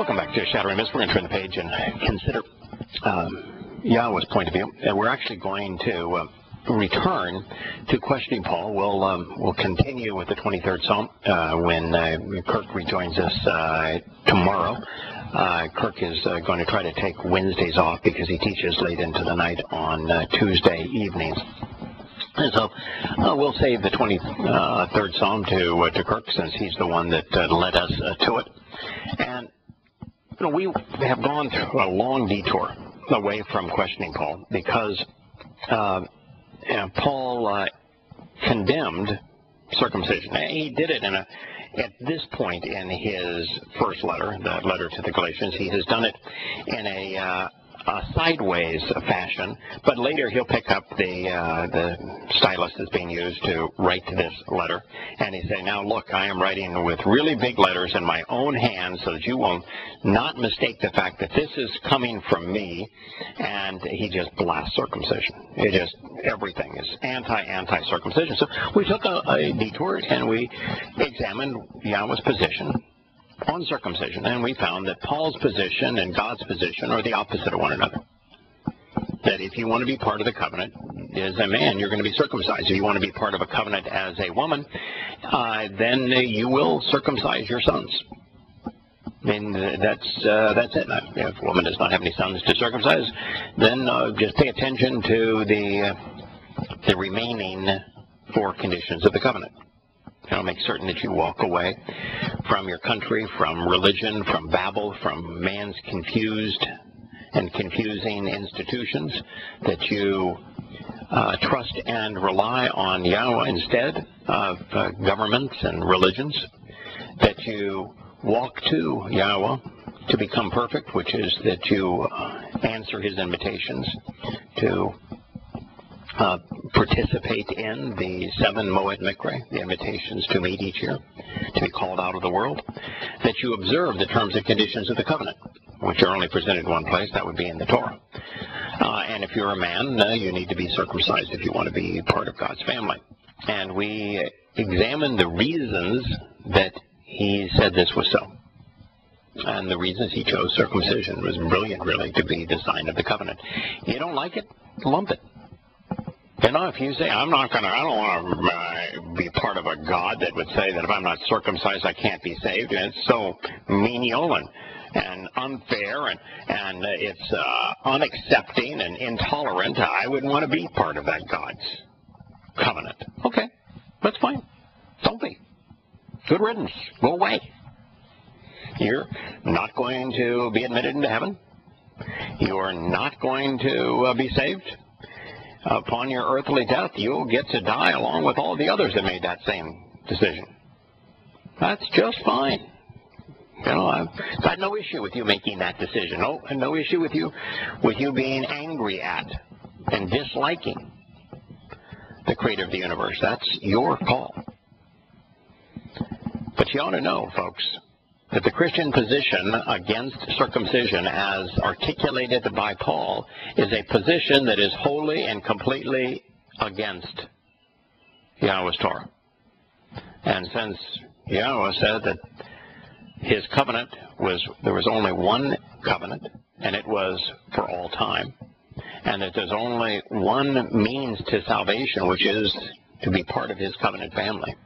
Welcome back to Shattering Myths. We're going to turn the page and consider Yahowah's point of view. We're actually going to return to questioning Paul. We'll continue with the 23rd Psalm when Kirk rejoins us tomorrow. Kirk is going to try to take Wednesdays off because he teaches late into the night on Tuesday evenings. And so we'll save the 23rd Psalm to Kirk, since he's the one that led us to it. And we have gone through a long detour away from questioning Paul because Paul condemned circumcision. He did it at this point in his first letter, the letter to the Galatians. He has done it in a sideways fashion, but later he'll pick up the stylus that's being used to write this letter, and he say, now look, I am writing with really big letters in my own hand so that you will not mistake the fact that this is coming from me. And he just blasts circumcision. Everything is anti-circumcision. So we took a detour and we examined Yahowah's position on circumcision, and we found that Paul's position and God's position are the opposite of one another. That if you want to be part of the covenant as a man, you're going to be circumcised. If you want to be part of a covenant as a woman, then you will circumcise your sons. And that's it. If a woman does not have any sons to circumcise, then just pay attention to the remaining four conditions of the covenant. Make certain that you walk away from your country, from religion, from Babel, from man's confused and confusing institutions, that you trust and rely on Yahowah instead of governments and religions, that you walk to Yahowah to become perfect, which is that you answer his invitations to participate in the 7 Moed Mikre, the invitations to meet each year, to be called out of the world, that you observe the terms and conditions of the covenant, which are only presented in one place, that would be in the Torah. And if you're a man, you need to be circumcised if you want to be part of God's family. And we examined the reasons that he said this was so. And the reasons he chose circumcision was brilliant, really, to be the sign of the covenant. You don't like it? Lump it. If you say, I don't want to be part of a God that would say that if I'm not circumcised, I can't be saved, and it's so menial and unfair, and it's unaccepting and intolerant, I wouldn't want to be part of that God's covenant. Okay, that's fine. Don't be. Good riddance. Go away. You're not going to be admitted into heaven. You're not going to be saved. Upon your earthly death, you'll get to die along with all the others that made that same decision. That's just fine. I've got no issue with you making that decision. No issue with you being angry at and disliking the creator of the universe. That's your call. But you ought to know, folks, that the Christian position against circumcision, as articulated by Paul, is a position that is wholly and completely against Yahowah's Torah. And since Yahowah said that his covenant there was only one covenant, and it was for all time, and that there's only one means to salvation, which is to be part of his covenant family.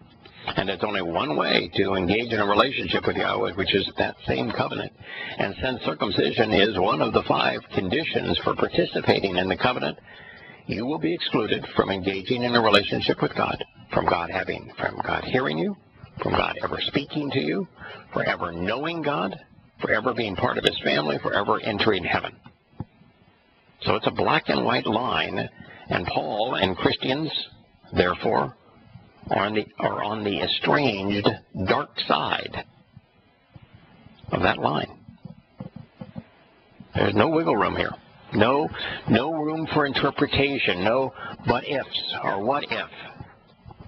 And there's only one way to engage in a relationship with Yahowah, which is that same covenant. And since circumcision is one of the 5 conditions for participating in the covenant, you will be excluded from engaging in a relationship with God, from God hearing you, from God ever speaking to you, forever knowing God, forever being part of his family, forever entering heaven. So it's a black and white line, and Paul and Christians, therefore, are on the estranged dark side of that line. There's no wiggle room here. No room for interpretation. No but ifs or what if.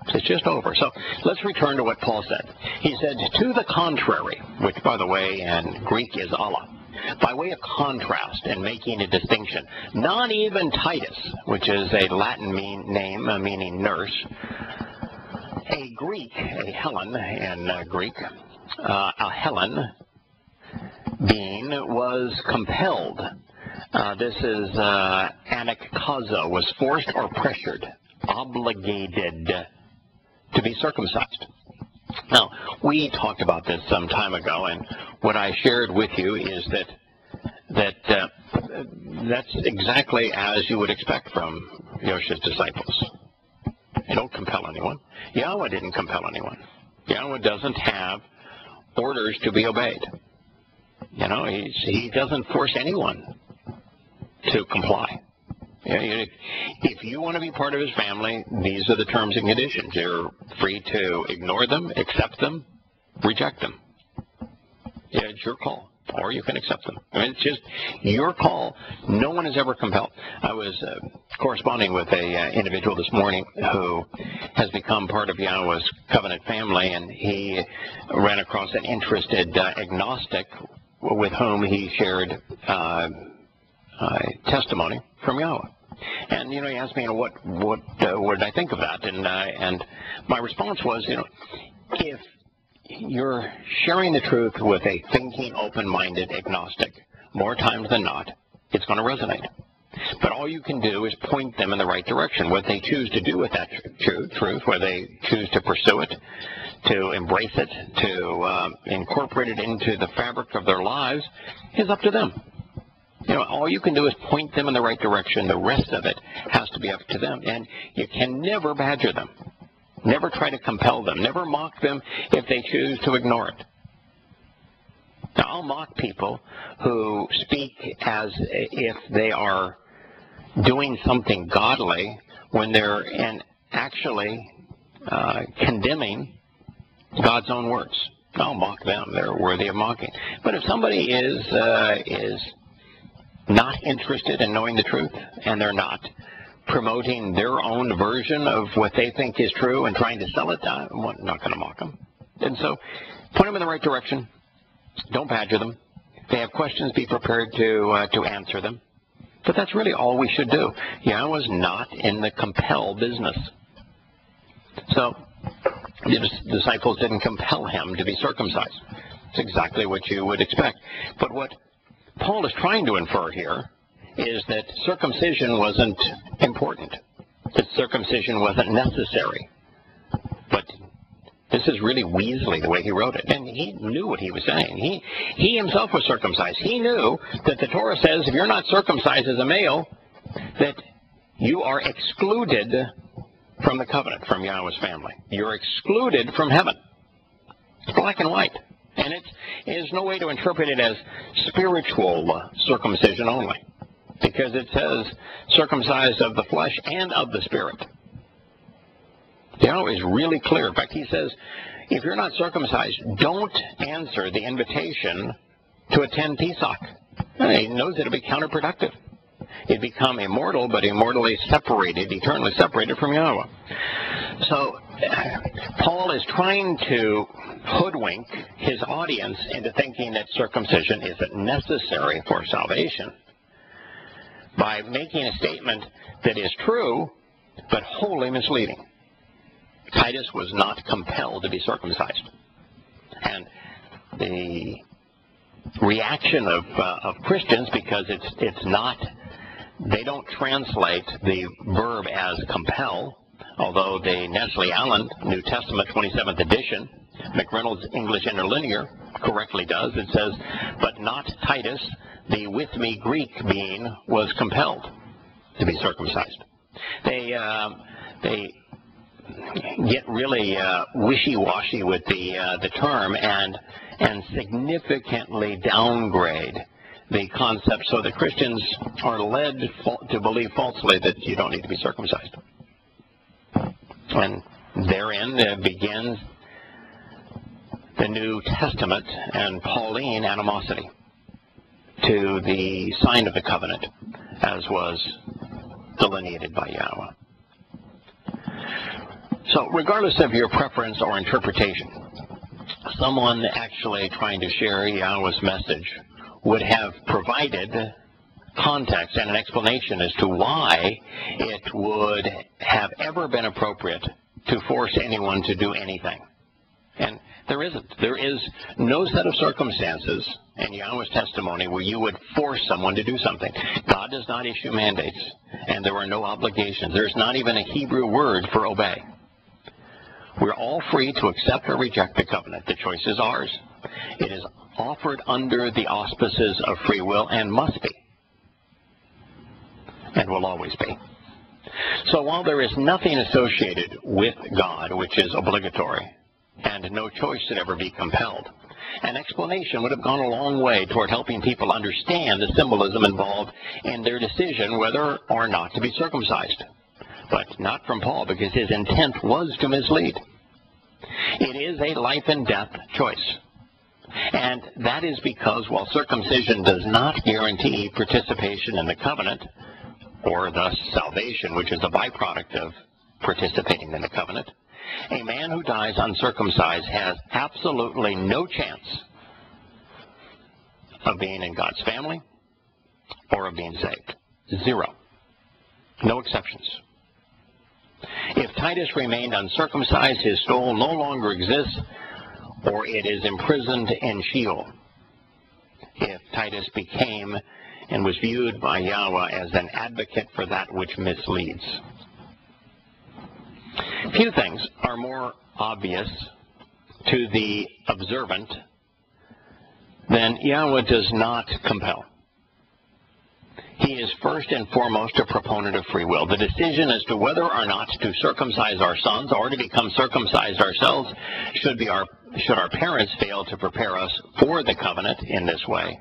It's just over. So let's return to what Paul said. He said, to the contrary, which, by the way, in Greek is Allah. By way of contrast and making a distinction, not even Titus, which is a Latin name meaning nurse, a Greek, a Helen in Greek, a Helen being was compelled. This is anakazo, was forced or pressured, obligated to be circumcised. Now, we talked about this some time ago, and what I shared with you is that's exactly as you would expect from Yosha's disciples. They don't compel anyone. Yahowah didn't compel anyone. Yahowah doesn't have orders to be obeyed. He doesn't force anyone to comply. If you want to be part of his family, these are the terms and conditions. You're free to ignore them, accept them, reject them. It's your call, or you can accept them. It's just your call. No one is ever compelled. I was corresponding with an individual this morning who has become part of Yahowah's covenant family, and he ran across an interested agnostic with whom he shared testimony from Yahowah. And, he asked me, what did I think of that? And my response was, if you're sharing the truth with a thinking, open-minded agnostic, more times than not, it's going to resonate. But all you can do is point them in the right direction. What they choose to do with that truth, whether they choose to pursue it, to embrace it, to incorporate it into the fabric of their lives, is up to them. All you can do is point them in the right direction. The rest of it has to be up to them. And you can never badger them. Never try to compel them. Never mock them if they choose to ignore it. Now, I'll mock people who speak as if they are doing something godly when they're actually condemning God's own words. I'll mock them. They're worthy of mocking. But if somebody is not interested in knowing the truth, and they're not promoting their own version of what they think is true and trying to sell it, I'm not going to mock them. And so point them in the right direction. Don't badger them. If they have questions, be prepared to answer them. But that's really all we should do. Yahowah's not in the compel business. So the disciples didn't compel him to be circumcised. It's exactly what you would expect. But what Paul is trying to infer here is that circumcision wasn't important, that circumcision wasn't necessary. But this is really Weasley, the way he wrote it. And he knew what he was saying. He himself was circumcised. He knew that the Torah says if you're not circumcised as a male, that you are excluded from the covenant, from Yahowah's family. You're excluded from heaven. It's black and white. And there's no way to interpret it as spiritual circumcision only, because it says circumcised of the flesh and of the spirit. Yahowah is really clear. In fact, he says, if you're not circumcised, don't answer the invitation to attend Pesach. And he knows it'll be counterproductive. You'd become immortal, but immortally separated, eternally separated from Yahowah. So Paul is trying to hoodwink his audience into thinking that circumcision isn't necessary for salvation by making a statement that is true, but wholly misleading. Titus was not compelled to be circumcised. And the reaction of Christians, because it's not, they don't translate the verb as compel, although the Nestle Allen New Testament 27th edition, McReynolds English Interlinear, correctly does. It says, but not Titus, the with me Greek being, was compelled to be circumcised. They get really wishy-washy with the term and significantly downgrade the concept so that Christians are led to believe falsely that you don't need to be circumcised. And therein begins the New Testament and Pauline animosity to the sign of the covenant as was delineated by Yahowah. So regardless of your preference or interpretation, someone actually trying to share Yahowah's message would have provided context and an explanation as to why it would have ever been appropriate to force anyone to do anything. And There isn't. There is no set of circumstances in Yahowah's testimony where you would force someone to do something. God does not issue mandates, and there are no obligations. There's not even a Hebrew word for obey. We're all free to accept or reject the covenant. The choice is ours. It is offered under the auspices of free will and must be, and will always be. So while there is nothing associated with God which is obligatory, and no choice should ever be compelled, an explanation would have gone a long way toward helping people understand the symbolism involved in their decision whether or not to be circumcised. But not from Paul, because his intent was to mislead. It is a life and death choice. And that is because while circumcision does not guarantee participation in the covenant, or thus salvation, which is a byproduct of participating in the covenant, a man who dies uncircumcised has absolutely no chance of being in God's family or of being saved. Zero. No exceptions. If Titus remained uncircumcised, his soul no longer exists, or it is imprisoned in Sheol. If Titus became and was viewed by Yahowah as an advocate for that which misleads. Few things are more obvious to the observant than Yahowah does not compel. He is first and foremost a proponent of free will. The decision as to whether or not to circumcise our sons or to become circumcised ourselves should our parents fail to prepare us for the covenant in this way,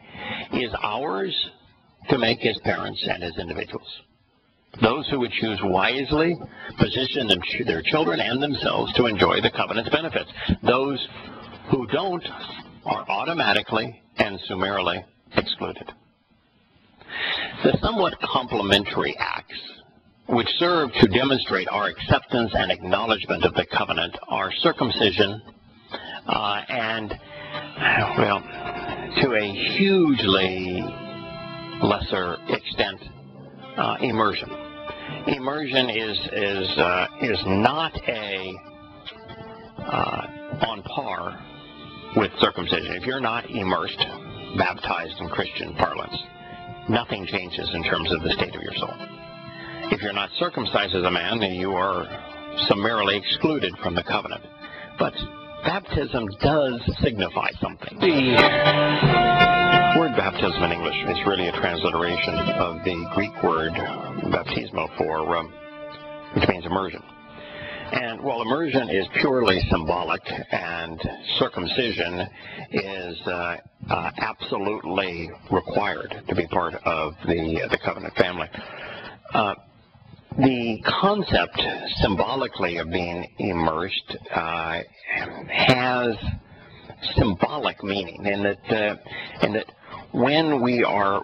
is ours to make as parents and as individuals. Those who would choose wisely position their children and themselves to enjoy the covenant's benefits. Those who don't are automatically and summarily excluded. The somewhat complementary acts which serve to demonstrate our acceptance and acknowledgement of the covenant are circumcision and, well, to a hugely lesser extent, immersion. Immersion is not on par with circumcision. If you're not immersed, baptized in Christian parlance, nothing changes in terms of the state of your soul. If you're not circumcised as a man, then you are summarily excluded from the covenant. But baptism does signify something. The word baptism in English is really a transliteration of the Greek word baptismo which means immersion. And while immersion is purely symbolic and circumcision is absolutely required to be part of the covenant family, the concept symbolically of being immersed has symbolic meaning in that when we are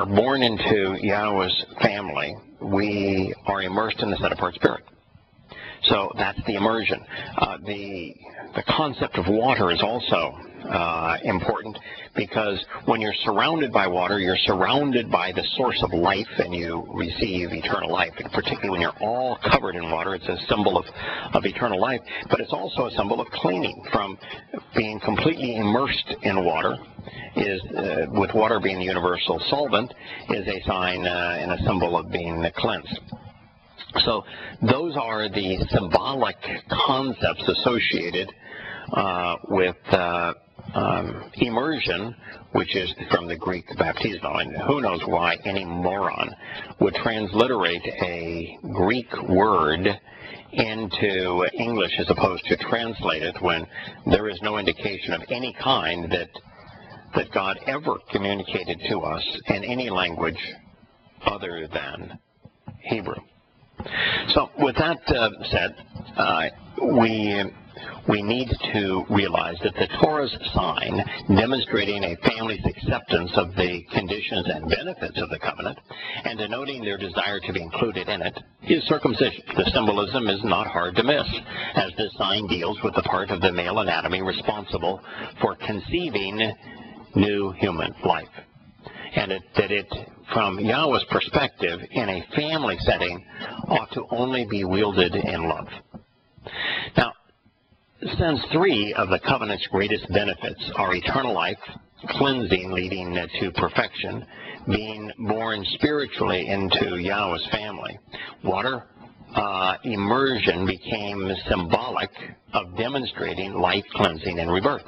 born into Yahowah's family, we are immersed in the set-apart spirit. So that's the immersion. The concept of water is also important, because when you're surrounded by water, you're surrounded by the source of life, and you receive eternal life. And particularly when you're all covered in water, it's a symbol of eternal life, but it's also a symbol of cleaning from being completely immersed in water. With water being the universal solvent, is a sign and a symbol of being cleansed. So those are the symbolic concepts associated with immersion, which is from the Greek baptismo. And who knows why any moron would transliterate a Greek word into English as opposed to translate it, when there is no indication of any kind that God ever communicated to us in any language other than Hebrew. So with that said, we need to realize that the Torah's sign demonstrating a family's acceptance of the conditions and benefits of the covenant and denoting their desire to be included in it is circumcision. The symbolism is not hard to miss, as this sign deals with the part of the male anatomy responsible for conceiving new human life. And that it, from Yahowah's perspective, in a family setting, ought to only be wielded in love. Now, since three of the covenant's greatest benefits are eternal life, cleansing leading to perfection, being born spiritually into Yahweh's family, water immersion became symbolic of demonstrating life cleansing and rebirth.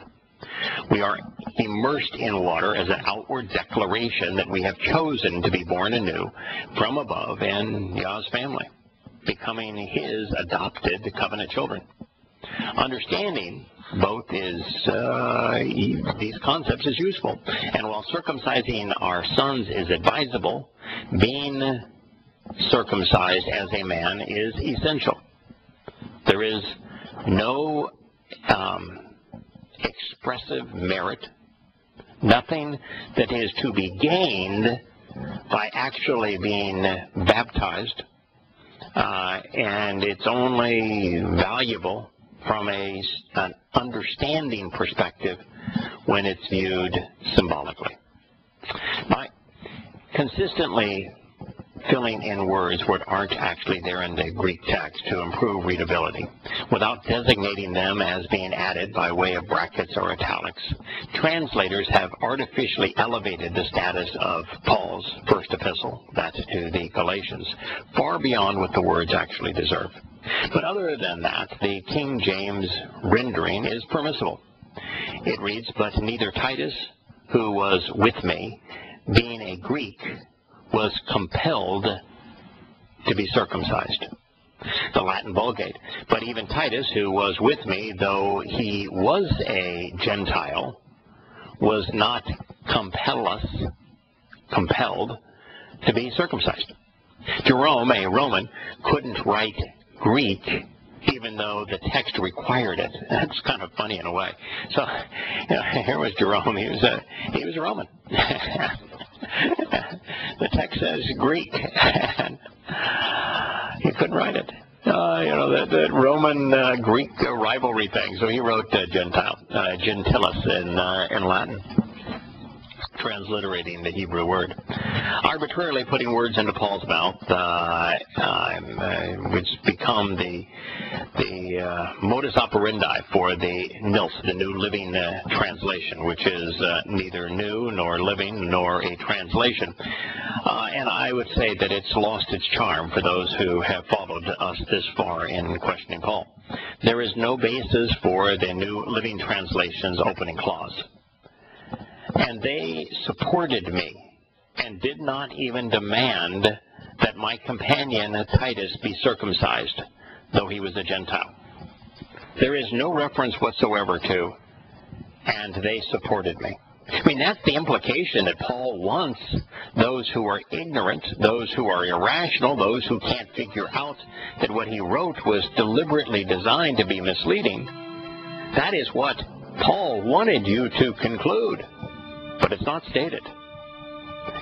We are immersed in water as an outward declaration that we have chosen to be born anew from above in Yahweh's family, becoming His adopted covenant children. Understanding both these concepts is useful, and while circumcising our sons is advisable, being circumcised as a man is essential. There is no expressive merit, nothing that is to be gained by actually being baptized, and it's only valuable from an understanding perspective when it's viewed symbolically. By consistently filling in words what aren't actually there in the Greek text to improve readability, without designating them as being added by way of brackets or italics, translators have artificially elevated the status of Paul's first epistle, that's to the Galatians, far beyond what the words actually deserve. But other than that, the King James rendering is permissible. It reads, "But neither Titus, who was with me, being a Greek, was compelled to be circumcised." The Latin Vulgate, "But even Titus, who was with me, though he was a Gentile, was not compelled to be circumcised." Jerome, a Roman, couldn't write Greek even though the text required it. That's kind of funny in a way. So, here was Jerome. He was a Roman. The text says Greek. He couldn't write it. The Roman Greek rivalry thing. So he wrote Gentile, gentilis in Latin, transliterating the Hebrew word, arbitrarily putting words into Paul's mouth, which become the modus operandi for the NILS, the New Living Translation, which is neither new nor living nor a translation. And I would say that it's lost its charm for those who have followed us this far in questioning Paul. There is no basis for the New Living Translation's opening clause. "And they supported me and did not even demand that my companion Titus be circumcised, though he was a Gentile." There is no reference whatsoever to, "and they supported me." I mean, that's the implication that Paul wants those who are ignorant, those who are irrational, those who can't figure out that what he wrote was deliberately designed to be misleading. That is what Paul wanted you to conclude. But it's not stated.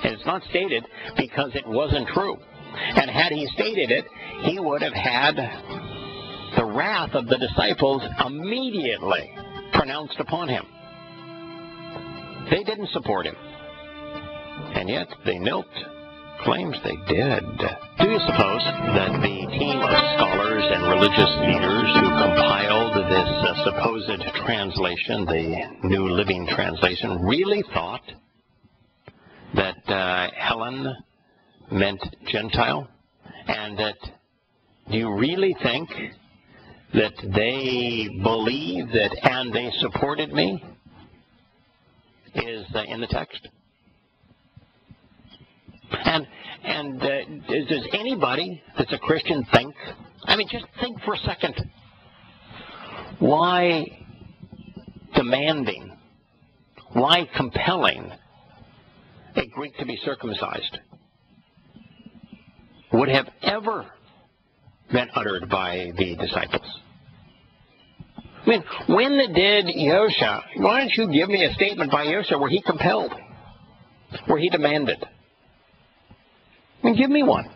And it's not stated because it wasn't true. And had he stated it, he would have had the wrath of the disciples immediately pronounced upon him. They didn't support him. And yet they milked claims they did. Do you suppose that the team of scholars and religious leaders who compiled this supposed translation, the New Living Translation, really thought that Helen meant Gentile? And that, do you really think that they believe that "and they supported me" is in the text? And does anybody that's a Christian think, I mean, just think for a second, why demanding, why compelling a Greek to be circumcised would have ever been uttered by the disciples? I mean, when did Yahowah, why don't you give me a statement by Yahowah where he compelled, where he demanded? I mean, give me one.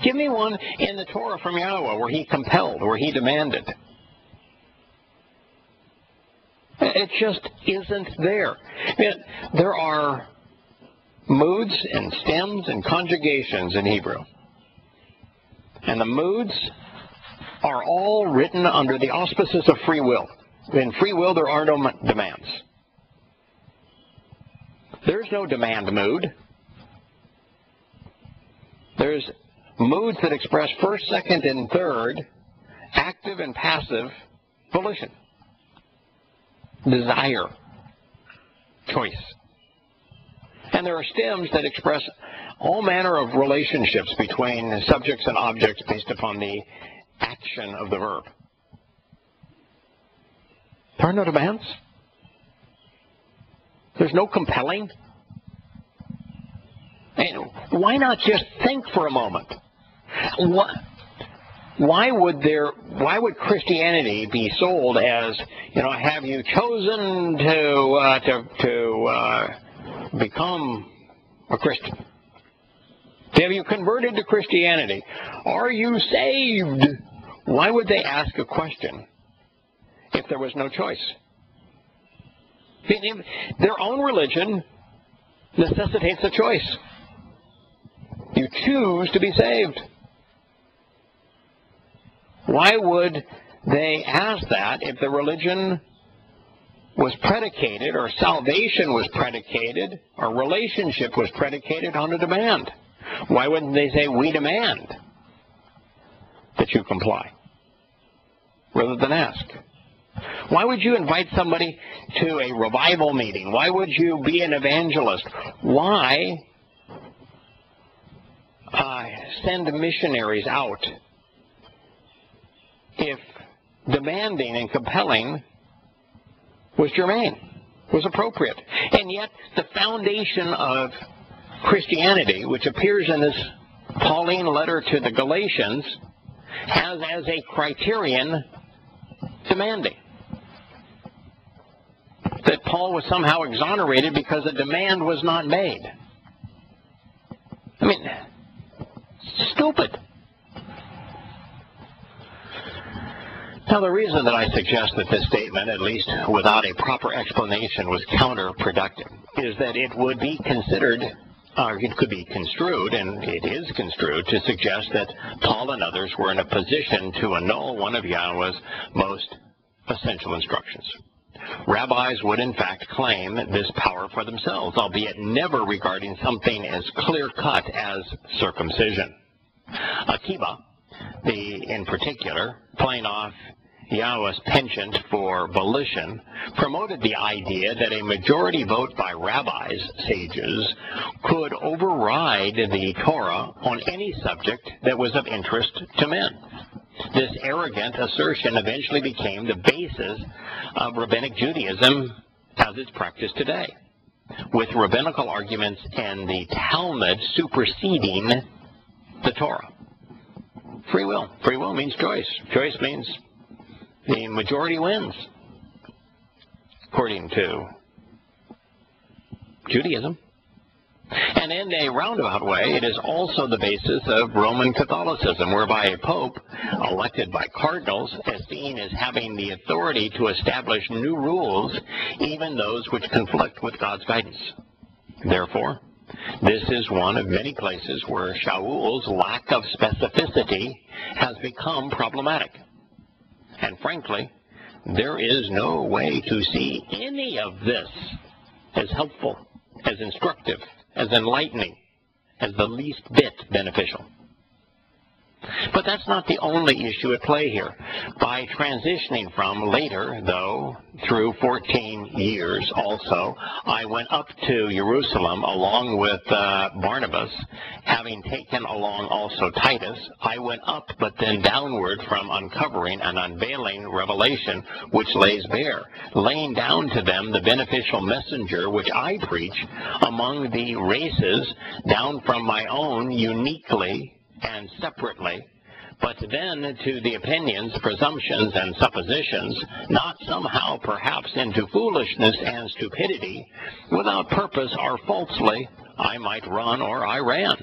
Give me one in the Torah from Yahowah where he compelled, where he demanded. It just isn't there. There are moods and stems and conjugations in Hebrew. And the moods are all written under the auspices of free will. In free will, there are no demands. There's no demand mood. There's moods that express first, second, and third, active and passive volition, desire, choice. And there are stems that express all manner of relationships between subjects and objects based upon the action of the verb. There are no demands. There's no compelling. And why not just think for a moment? Why would Christianity be sold as, have you chosen to become a Christian? Have you converted to Christianity? Are you saved? Why would they ask a question if there was no choice? Their own religion necessitates a choice. You choose to be saved. Why would they ask that if the religion was predicated, or salvation was predicated, or relationship was predicated on a demand? Why wouldn't they say, we demand that you comply, rather than ask? Why would you invite somebody to a revival meeting? Why would you be an evangelist? Why send missionaries out if demanding and compelling was germane, was appropriate? And yet the foundation of Christianity, which appears in this Pauline letter to the Galatians, has as a criterion demanding. That Paul was somehow exonerated because a demand was not made. I mean, stupid. Now, the reason that I suggest that this statement, at least without a proper explanation, was counterproductive is that it would be considered, or it could be construed, and it is construed, to suggest that Paul and others were in a position to annul one of Yahowah's most essential instructions. Rabbis would in fact claim this power for themselves, albeit never regarding something as clear-cut as circumcision. Akiba, in particular, playing off Yahowah's penchant for volition, promoted the idea that a majority vote by rabbis, sages, could override the Torah on any subject that was of interest to men. This arrogant assertion eventually became the basis of Rabbinic Judaism as it's practiced today, with rabbinical arguments and the Talmud superseding the Torah. Free will. Free will means choice. Choice means the majority wins, according to Judaism. And in a roundabout way, it is also the basis of Roman Catholicism, whereby a pope elected by cardinals is seen as having the authority to establish new rules, even those which conflict with God's guidance. Therefore, this is one of many places where Shaul's lack of specificity has become problematic. And frankly, there is no way to see any of this as helpful, as instructive, as enlightening, as the least bit beneficial. But that's not the only issue at play here. By transitioning from later, though, through 14 years also, I went up to Jerusalem along with Barnabas, having taken along also Titus. I went up but then downward from uncovering and unveiling revelation which lays bare, laying down to them the beneficial messenger which I preach among the races, down from my own uniquely and separately, but then to the opinions, presumptions, and suppositions, not somehow perhaps into foolishness and stupidity, without purpose or falsely, I might run or I ran.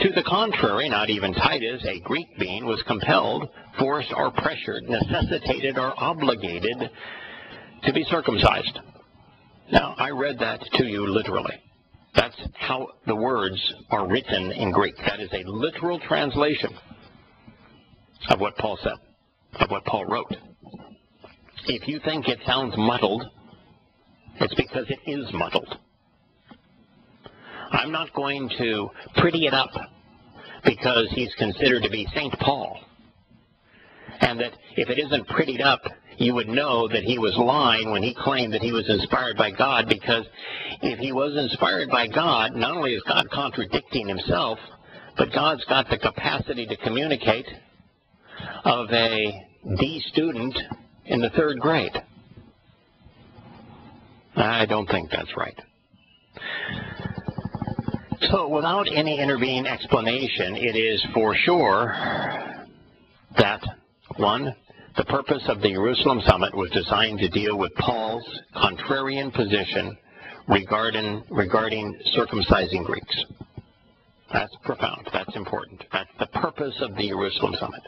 To the contrary, not even Titus, a Greek being, was compelled, forced or pressured, necessitated or obligated to be circumcised. Now, I read that to you literally. That's how the words are written in Greek. That is a literal translation. of what Paul said, of what Paul wrote. If you think it sounds muddled, it's because it is muddled. I'm not going to pretty it up because he's considered to be St. Paul, and that if it isn't prettied up, you would know that he was lying when he claimed that he was inspired by God, because if he was inspired by God, not only is God contradicting himself, but God's got the capacity to communicate of a D student in the 3rd grade. I don't think that's right. So without any intervening explanation, it is for sure that, 1, the purpose of the Jerusalem summit was designed to deal with Paul's contrarian position regarding circumcising Greeks. That's profound. That's important. That's the purpose of the Jerusalem summit.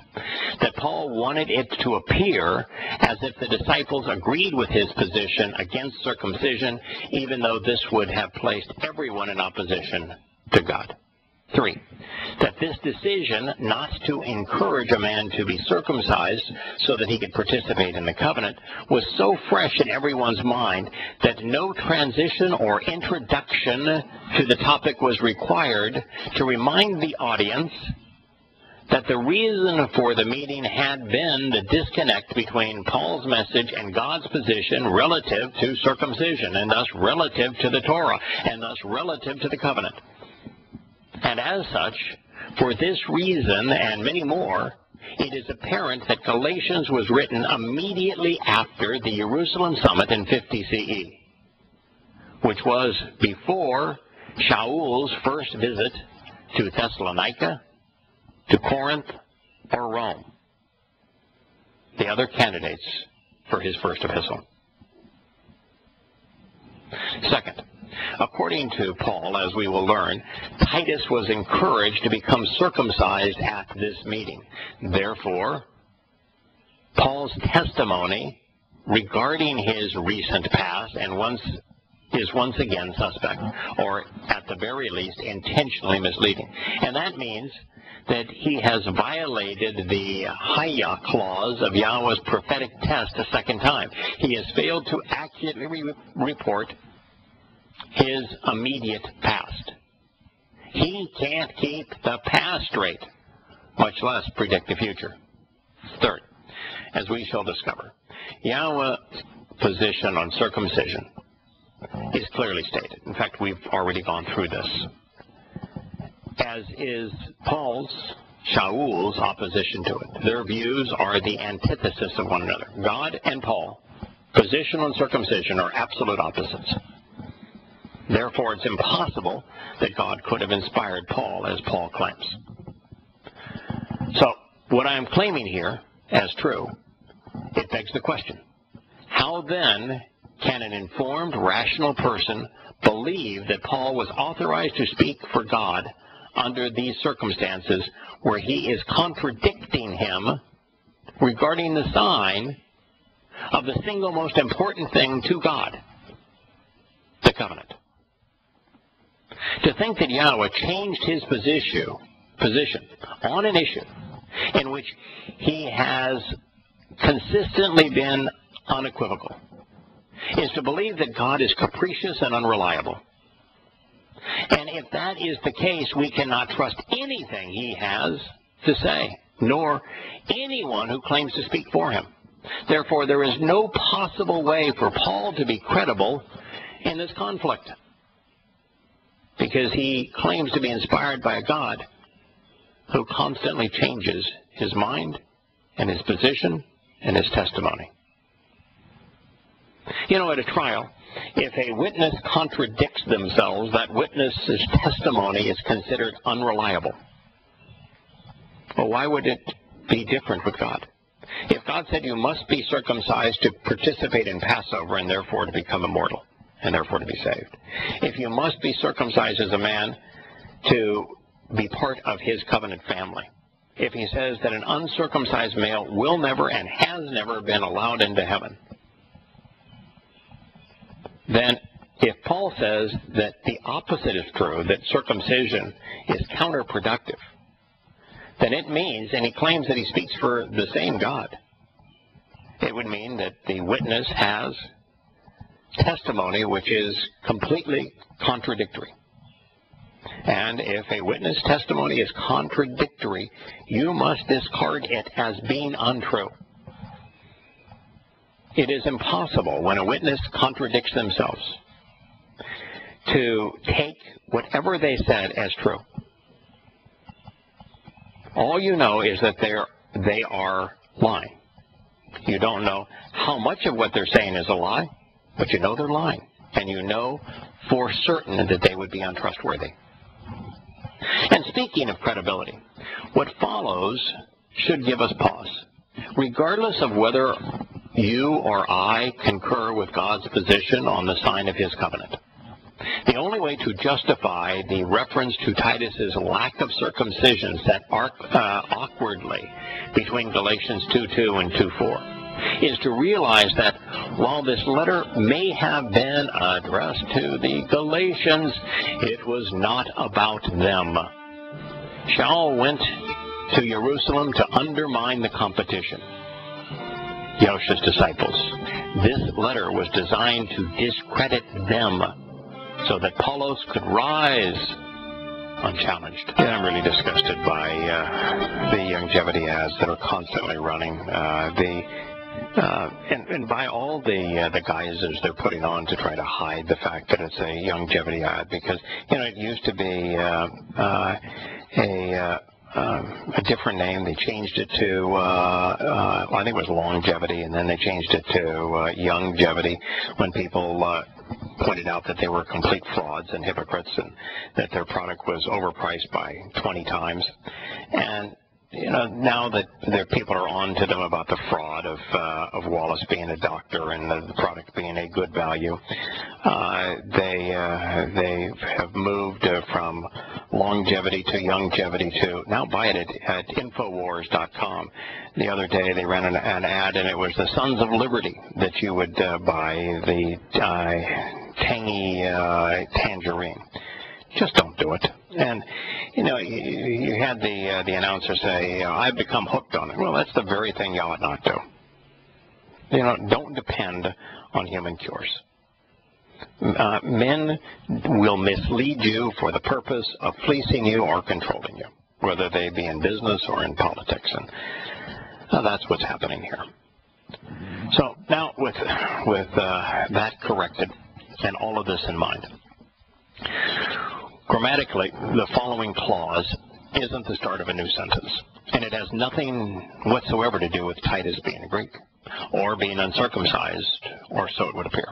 That Paul wanted it to appear as if the disciples agreed with his position against circumcision, even though this would have placed everyone in opposition to God. 3, that this decision not to encourage a man to be circumcised so that he could participate in the covenant was so fresh in everyone's mind that no transition or introduction to the topic was required to remind the audience that the reason for the meeting had been the disconnect between Paul's message and God's position relative to circumcision, and thus relative to the Torah, and thus relative to the covenant. And as such, for this reason and many more, it is apparent that Galatians was written immediately after the Jerusalem summit in 50 CE, which was before Shaul's first visit to Thessalonica, to Corinth, or Rome, the other candidates for his first epistle. Second, according to Paul, as we will learn, Titus was encouraged to become circumcised at this meeting. Therefore, Paul's testimony regarding his recent past is once again suspect, or at the very least intentionally misleading. And that means that he has violated the Yahowah clause of Yahweh's prophetic test a second time. He has failed to accurately report his immediate past. He can't keep the past straight, much less predict the future. Third, as we shall discover, Yahweh's position on circumcision is clearly stated. In fact, we've already gone through this. As is Shaul's opposition to it. Their views are the antithesis of one another. God and Paul, position on circumcision, are absolute opposites. Therefore, it's impossible that God could have inspired Paul, as Paul claims. So, what I am claiming here as true, it begs the question, how then can an informed, rational person believe that Paul was authorized to speak for God under these circumstances where he is contradicting him regarding the sign of the single most important thing to God, the covenant? To think that Yahweh changed his position on an issue in which he has consistently been unequivocal is to believe that God is capricious and unreliable. And if that is the case, we cannot trust anything he has to say, nor anyone who claims to speak for him. Therefore, there is no possible way for Paul to be credible in this conflict, because he claims to be inspired by a God who constantly changes his mind and his position and his testimony. You know, at a trial, if a witness contradicts themselves, that witness's testimony is considered unreliable. Well, why would it be different with God? If God said you must be circumcised to participate in Passover and therefore to become immortal and therefore to be saved, if you must be circumcised as a man to be part of his covenant family, if he says that an uncircumcised male will never and has never been allowed into heaven, then if Paul says that the opposite is true, that circumcision is counterproductive, then it means, and he claims that he speaks for the same God, it would mean that the witness has testimony which is completely contradictory. And if a witness testimony is contradictory, you must discard it as being untrue. It is impossible when a witness contradicts themselves to take whatever they said as true. All you know is that they are lying. You don't know how much of what they're saying is a lie, but you know they're lying. And you know for certain that they would be untrustworthy. And speaking of credibility, what follows should give us pause. Regardless of whether you or I concur with God's position on the sign of his covenant, the only way to justify the reference to Titus's lack of circumcision set awkwardly between Galatians 2:2 and 2:4 is to realize that while this letter may have been addressed to the Galatians, it was not about them. Shaul went to Jerusalem to undermine the competition, Yahushua's disciples. This letter was designed to discredit them so that Apollos could rise unchallenged. Yeah, I'm really disgusted by the longevity ads that are constantly running. And by all the guises they're putting on to try to hide the fact that it's a longevity ad, because it used to be a different name. They changed it to I think it was longevity, and then they changed it to youngevity when people pointed out that they were complete frauds and hypocrites and that their product was overpriced by 20 times. And now that people are on to them about the fraud of Wallace being a doctor and the product being a good value, they have moved from longevity to youngevity to now buy it at Infowars.com. The other day they ran an ad, and it was the Sons of Liberty that you would buy, the tangy tangerine. Just don't do it. And, you had the announcer say, I've become hooked on it. Well, that's the very thing you ought not do. Don't depend on human cures. Men will mislead you for the purpose of fleecing you or controlling you, whether they be in business or in politics. And that's what's happening here. So now with that corrected and all of this in mind, grammatically, the following clause isn't the start of a new sentence, and it has nothing whatsoever to do with Titus being a Greek or being uncircumcised, or so it would appear.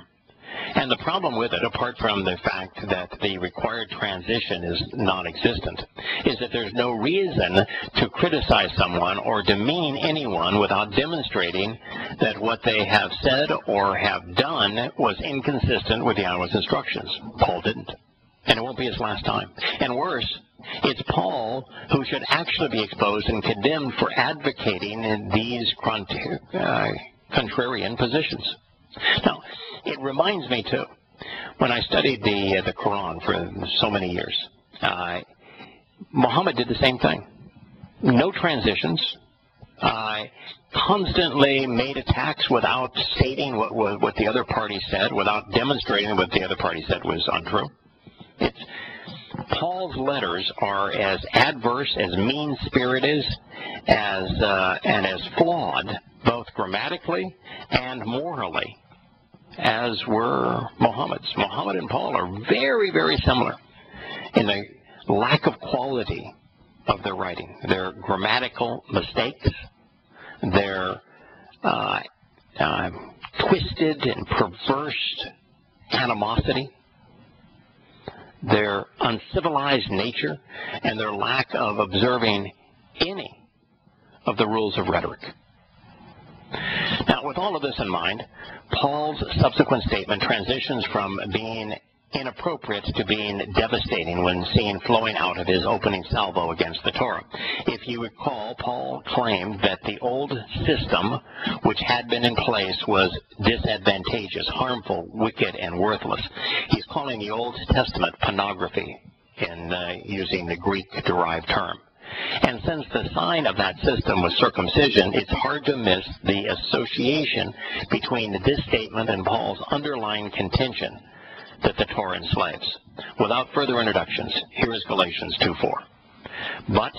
And the problem with it, apart from the fact that the required transition is non-existent, is that there's no reason to criticize someone or demean anyone without demonstrating that what they have said or have done was inconsistent with Yahowah's instructions. Paul didn't. And it won't be his last time. And worse, it's Paul who should actually be exposed and condemned for advocating these contrarian positions. Now, it reminds me, too, when I studied the Quran for so many years, Muhammad did the same thing. No transitions. Constantly made attacks without stating what the other party said, without demonstrating what the other party said was untrue. Paul's letters are as adverse, as mean-spirited, and as flawed, both grammatically and morally, as were Muhammad's. Muhammad and Paul are very, very similar in the lack of quality of their writing. Their grammatical mistakes, their twisted and perverse animosity, their uncivilized nature, and their lack of observing any of the rules of rhetoric. Now, with all of this in mind, Paul's subsequent statement transitions from being inappropriate to being devastating when seen flowing out of his opening salvo against the Torah. If you recall, Paul claimed that the old system which had been in place was disadvantageous, harmful, wicked, and worthless. He's calling the Old Testament pornography in using the Greek-derived term. And since the sign of that system was circumcision, it's hard to miss the association between this statement and Paul's underlying contention that the Torah enslaves. Without further introductions, here is Galatians 2:4. But,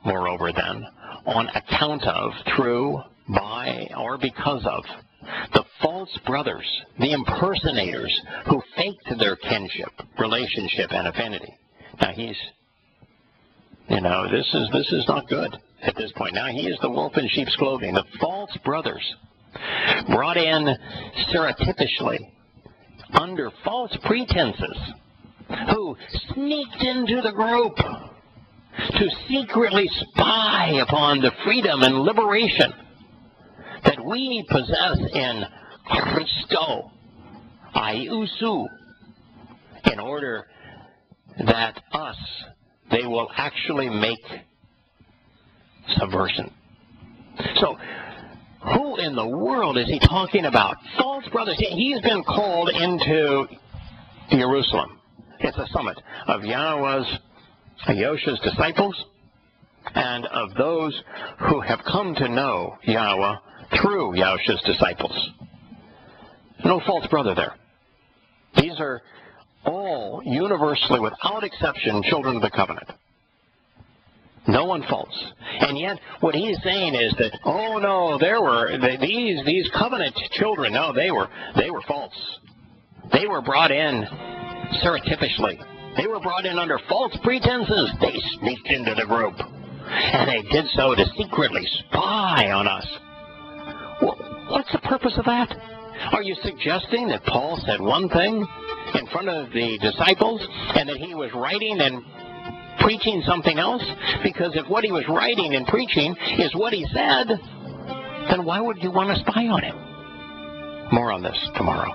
moreover then, on account of, through, by, or because of the false brothers, the impersonators who faked their kinship, relationship, and affinity. Now this is not good at this point. Now he is the wolf in sheep's clothing. The false brothers brought in surreptitiously under false pretenses, who sneaked into the group to secretly spy upon the freedom and liberation that we possess in Christo, Iusu, in order that they will actually make subversion. So, who in the world is he talking about? False brothers. He's been called into Jerusalem. It's a summit of Yahuwah's disciples and of those who have come to know Yahowah through Yahush's disciples. No false brother there. These are all universally, without exception, children of the covenant. No one false. And yet, what he's saying is that, oh no, there were these covenant children. No, they were false. They were brought in surreptitiously. They were brought in under false pretenses. They sneaked into the group, and they did so to secretly spy on us. Well, what's the purpose of that? Are you suggesting that Paul said one thing in front of the disciples, and that he was writing and preaching something else? Because if what he was writing and preaching is what he said, then why would you want to spy on him? More on this tomorrow.